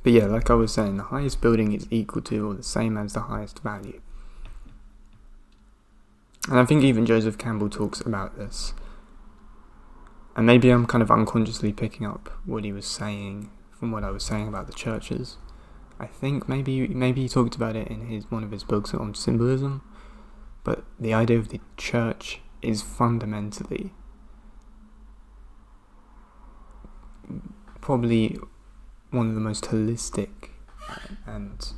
But yeah, like I was saying, the highest building is equal to or the same as the highest value. And I think even Joseph Campbell talks about this. And maybe I'm kind of unconsciously picking up what he was saying from what I was saying about the churches. I think maybe he talked about it in one of his books on symbolism. But the idea of the church is fundamentally probably one of the most holistic and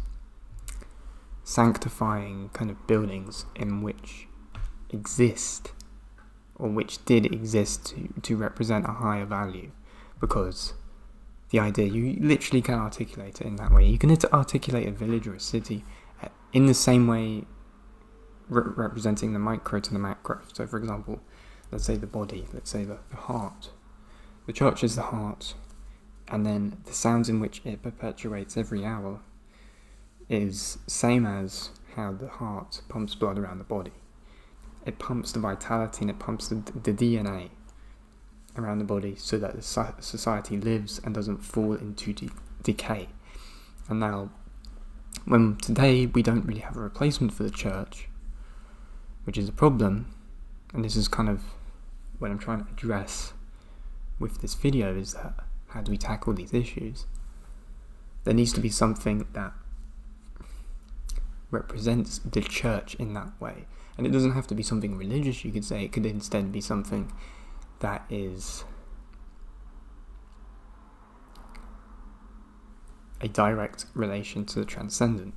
sanctifying kind of buildings in which exist, or which did exist to represent a higher value, because the idea, you literally can articulate it in that way. You can articulate a village or a city in the same way, representing the micro to the macro. So for example, let's say the body, let's say the heart. The church is the heart, and then the sounds in which it perpetuates every hour is same as how the heart pumps blood around the body. It pumps the vitality and it pumps the DNA around the body so that the society lives and doesn't fall into decay. And now, when today we don't really have a replacement for the church, which is a problem, and this is kind of what I'm trying to address with this video, is that how do we tackle these issues? There needs to be something that represents the church in that way. And it doesn't have to be something religious, you could say. It could instead be something that is a direct relation to the transcendent.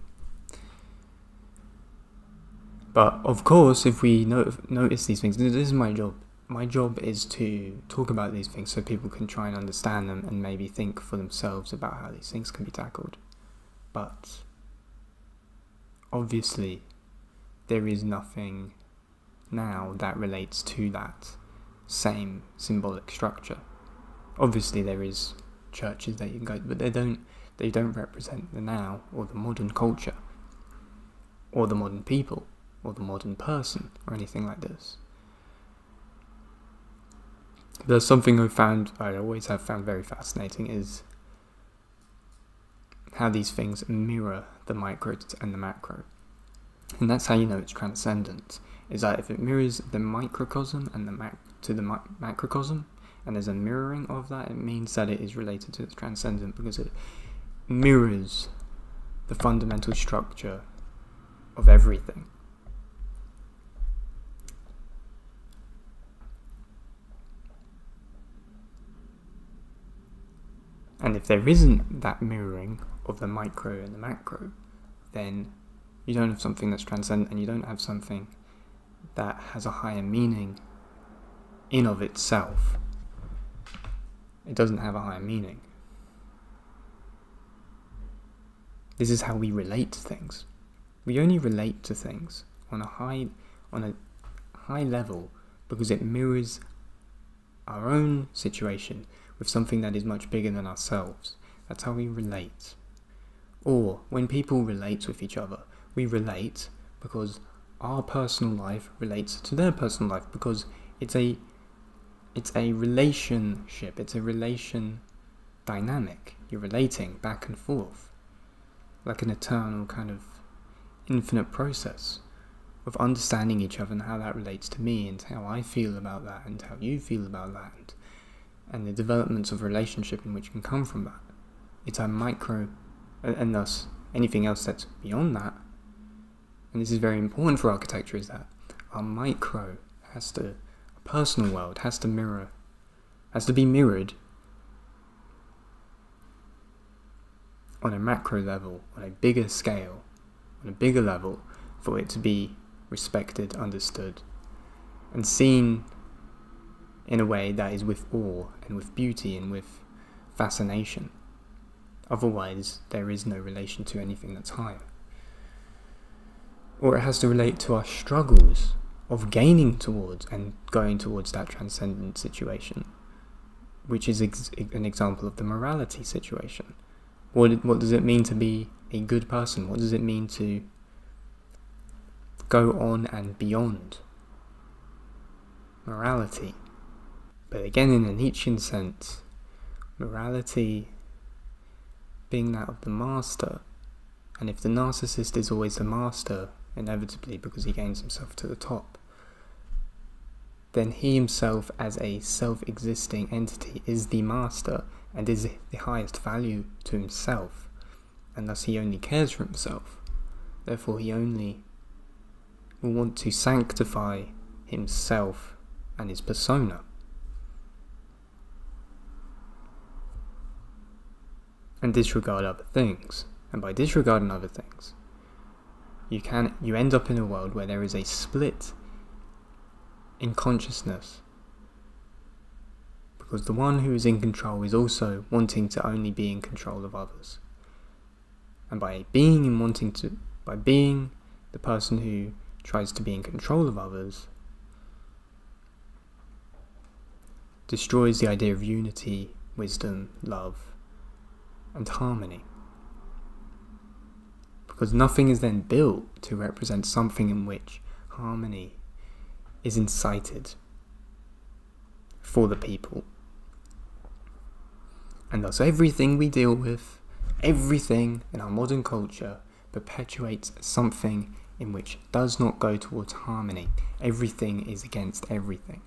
But of course, if we notice these things, this is my job. My job is to talk about these things so people can try and understand them and maybe think for themselves about how these things can be tackled. But obviously, there is nothing now that relates to that same symbolic structure. Obviously there is churches that you can go, but they don't represent the now, or the modern culture, or the modern people, or the modern person, or anything like this. There's something I always have found very fascinating, is how these things mirror the micro and the macro. And that's how you know it's transcendent, is that if it mirrors the microcosm and the macrocosm, and there's a mirroring of that, it means that it is related to the transcendent, because it mirrors the fundamental structure of everything. And if there isn't that mirroring of the micro and the macro, then you don't have something that's transcendent, and you don't have something that has a higher meaning in of itself. It doesn't have a higher meaning. This is how we relate to things. We only relate to things on a high level because it mirrors our own situation with something that is much bigger than ourselves. That's how we relate. Or when people relate with each other, we relate because our personal life relates to their personal life, because it's a relationship, it's a relation dynamic. You're relating back and forth, like an eternal kind of infinite process of understanding each other and how that relates to me and how I feel about that and how you feel about that, and the developments of relationship in which can come from that. It's a micro, and thus anything else that's beyond that. And this is very important for architecture, is that our micro a personal world has to be mirrored on a macro level, on a bigger scale, on a bigger level, for it to be respected, understood, and seen in a way that is with awe and with beauty and with fascination. Otherwise, there is no relation to anything that's higher. Or it has to relate to our struggles of gaining towards and going towards that transcendent situation, which is an example of the morality situation. What does it mean to be a good person? What does it mean to go on and beyond morality? But again, in a Nietzschean sense, morality being that of the master. And if the narcissist is always the master, inevitably because he gains himself to the top, then he himself as a self-existing entity is the master and is the highest value to himself, and thus he only cares for himself. Therefore he only will want to sanctify himself and his persona. And disregard other things. And by disregarding other things, you end up in a world where there is a split in consciousness, because the one who is in control is also wanting to only be in control of others. And by being the person who tries to be in control of others, destroys the idea of unity, wisdom, love, and harmony. Because nothing is then built to represent something in which harmony is incited for the people. And thus everything we deal with, everything in our modern culture, perpetuates something in which does not go towards harmony. Everything is against everything.